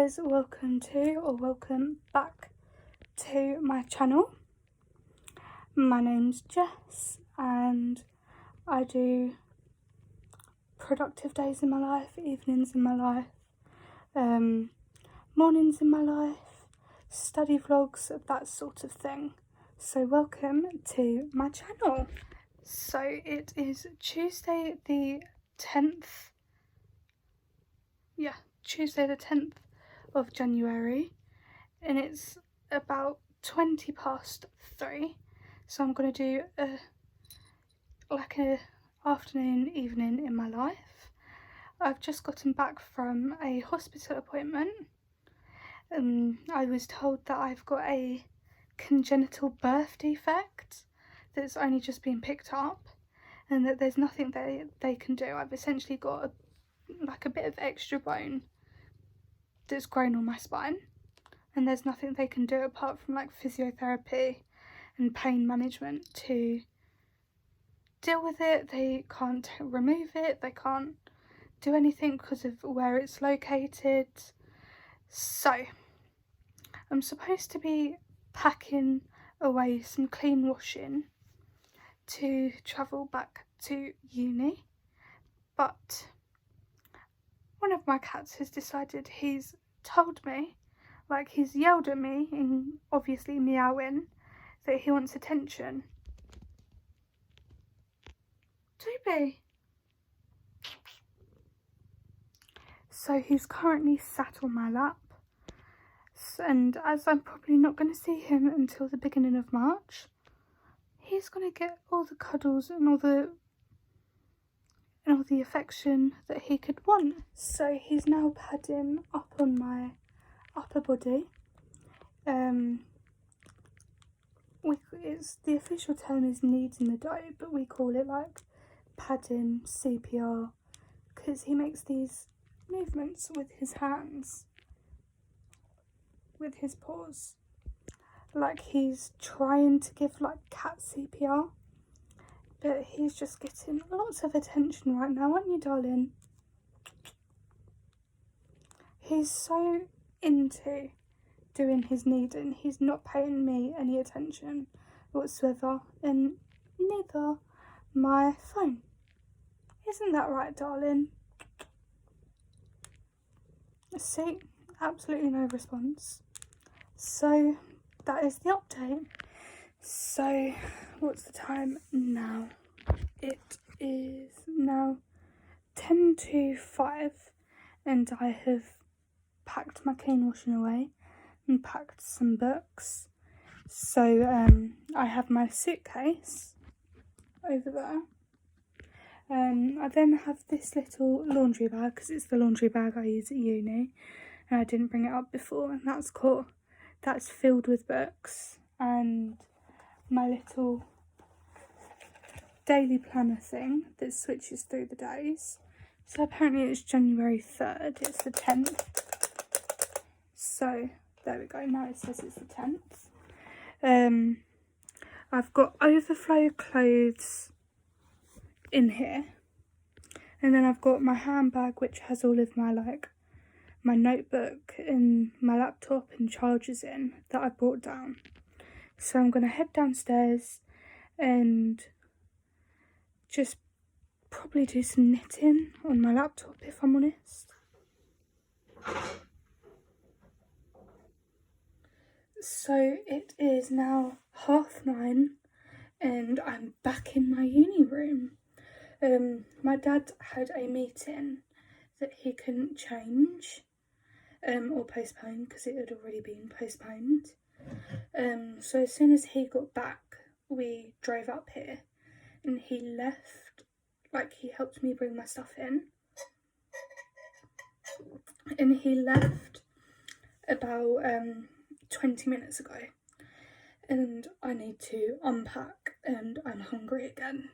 guys, welcome back to my channel. My name's Jess and I do productive days in my life, evenings in my life, mornings in my life, study vlogs, that sort of thing. So welcome to my channel. So it is Tuesday the 10th. Tuesday the 10th of January, and it's about 20 past 3, so I'm going to do a afternoon, evening in my life. I've just gotten back from a hospital appointment. I was told that I've got a congenital birth defect that's only just been picked up, and that there's nothing they can do. I've essentially got a bit of extra bone that's grown on my spine, and there's nothing they can do apart from physiotherapy and pain management to deal with it. They can't remove it, they can't do anything because of where it's located. So I'm supposed to be packing away some clean washing to travel back to uni, but one of my cats has decided he's told me, he's yelled at me and obviously meowing, that he wants attention. Toby! So he's currently sat on my lap, and as I'm probably not going to see him until the beginning of March, he's going to get all the cuddles and all the affection that he could want. So he's now padding up on my upper body. The official term is knees in the dough, but we call it padding, CPR, because he makes these movements with his hands, with his paws, like he's trying to give cat CPR. But he's just getting lots of attention right now, aren't you, darling? He's so into doing his kneading, he's not paying me any attention whatsoever, and neither my phone. Isn't that right, darling? See, absolutely no response. So that is the update. So what's the time now? It is now 10 to 5, and I have packed my clean washing away and packed some books. So I have my suitcase over there. I then have this little laundry bag, because it's the laundry bag I use at uni, and I didn't bring it up before, and that's cool. That's filled with books and my little daily planner thing that switches through the days. So apparently it's January 3rd, it's the 10th. So there we go, now it says it's the 10th. I've got overflow clothes in here, and then I've got my handbag which has all of my my notebook and my laptop and chargers in that I brought down. So I'm going to head downstairs and just probably do some knitting on my laptop, if I'm honest. So it is now 9:30 and I'm back in my uni room. My dad had a meeting that he couldn't change or postpone because it had already been postponed. So as soon as he got back, we drove up here, and he left, he helped me bring my stuff in, and he left about 20 minutes ago, and I need to unpack, and I'm hungry again.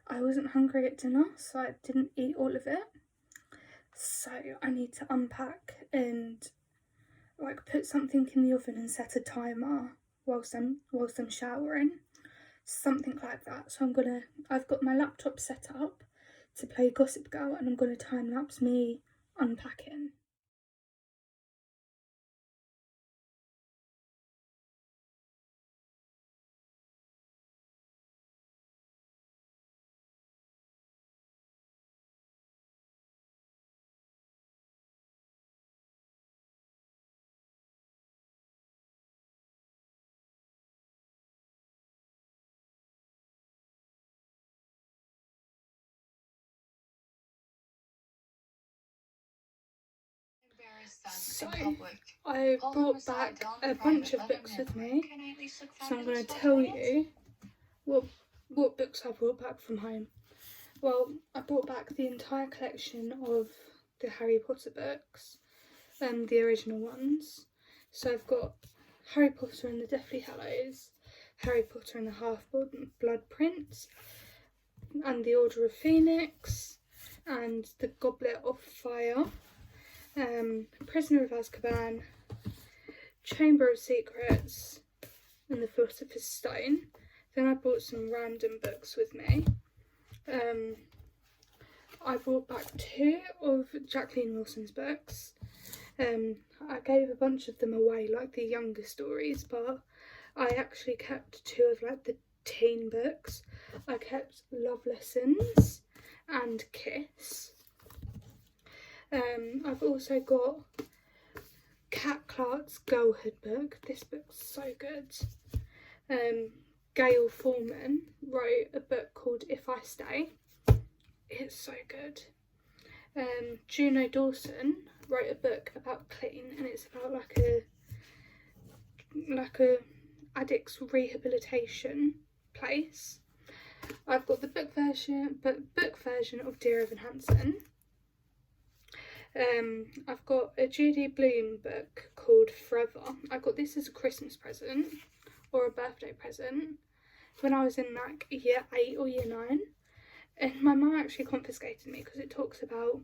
I wasn't hungry at dinner, so I didn't eat all of it, so I need to unpack and put something in the oven and set a timer whilst I'm showering, something like that. So I've got my laptop set up to play Gossip Girl, and I'm gonna time lapse me unpacking. So, I brought back a bunch of books with me, so I'm going to tell you what books I brought back from home. Well, I brought back the entire collection of the Harry Potter books, the original ones. So I've got Harry Potter and the Deathly Hallows, Harry Potter and the Half-Blood Prince, and the Order of Phoenix, and the Goblet of Fire, Prisoner of Azkaban, Chamber of Secrets, and the Philosopher's Stone. Then I brought some random books with me. I brought back 2 of Jacqueline Wilson's books. I gave a bunch of them away, like the younger stories, but I actually kept 2 of like the teen books. I kept Love Lessons and Kiss. I've also got Kat Clark's Girlhood book. This book's so good. Gail Forman wrote a book called If I Stay. It's so good. Juno Dawson wrote a book about clean, and it's about like a addicts rehabilitation place. I've got the book version of Dear Evan Hansen. I've got a Judy Blume book called Forever. I got this as a Christmas present or a birthday present when I was in like year 8 or year 9, and my mum actually confiscated me because it talks about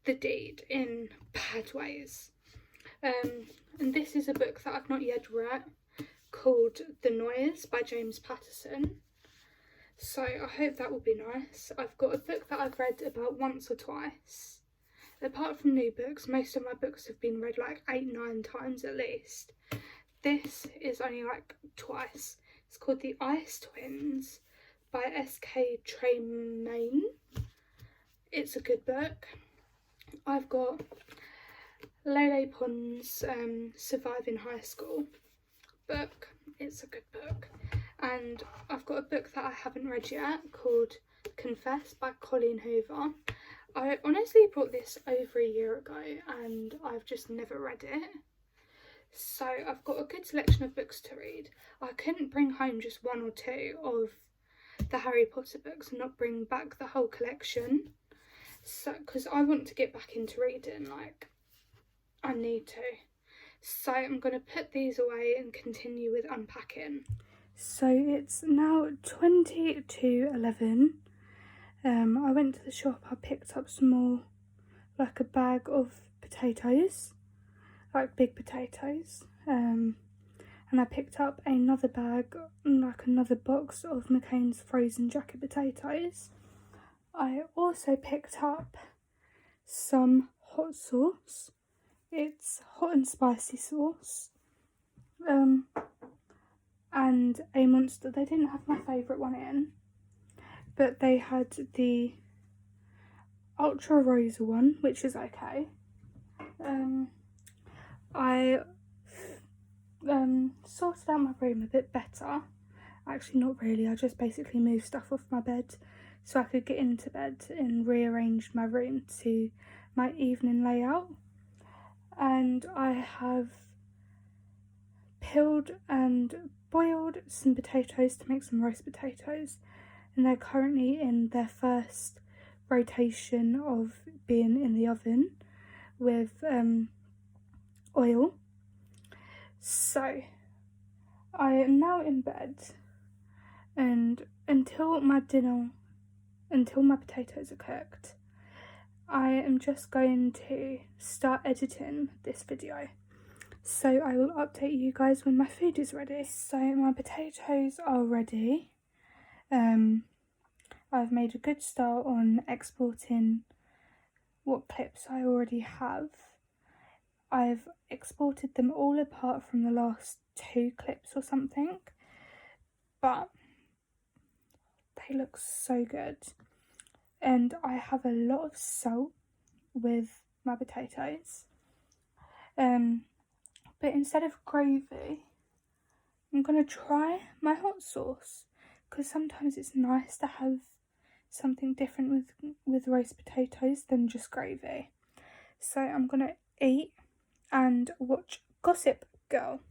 the deed in bad ways. And this is a book that I've not yet read called The Noise by James Patterson. So I hope that will be nice. I've got a book that I've read about once or twice. Apart from new books, most of my books have been read like 8-9 times at least. This is only like twice. It's called The Ice Twins by S.K. Tremaine. It's a good book. I've got Lele Pons' Surviving High School book. It's a good book. And I've got a book that I haven't read yet called Confess by Colleen Hoover. I honestly bought this over a year ago and I've just never read it. So I've got a good selection of books to read. I couldn't bring home just 1 or 2 of the Harry Potter books and not bring back the whole collection. So, because I want to get back into reading, like, I need to. So I'm going to put these away and continue with unpacking. So it's now 20 to 11. I went to the shop, I picked up some more, like a bag of potatoes, like big potatoes. And I picked up another bag, like another box of McCain's frozen jacket potatoes. I also picked up some hot sauce. It's hot and spicy sauce. And a Monster. They didn't have my favourite one in, but they had the Ultra Rosa one, which is okay. I sorted out my room a bit better. Actually, not really. I just basically moved stuff off my bed so I could get into bed and rearrange my room to my evening layout. And I have peeled and boiled some potatoes to make some roast potatoes, and they're currently in their first rotation of being in the oven with oil. So I am now in bed, and until my potatoes are cooked, I am just going to start editing this video. So I will update you guys when my food is ready. So my potatoes are ready. I've made a good start on exporting what clips I already have. I've exported them all apart from the last 2 clips or something, but they look so good. And I have a lot of salt with my potatoes. But instead of gravy, I'm going to try my hot sauce, because sometimes it's nice to have something different with roast potatoes than just gravy. So I'm gonna eat and watch Gossip Girl.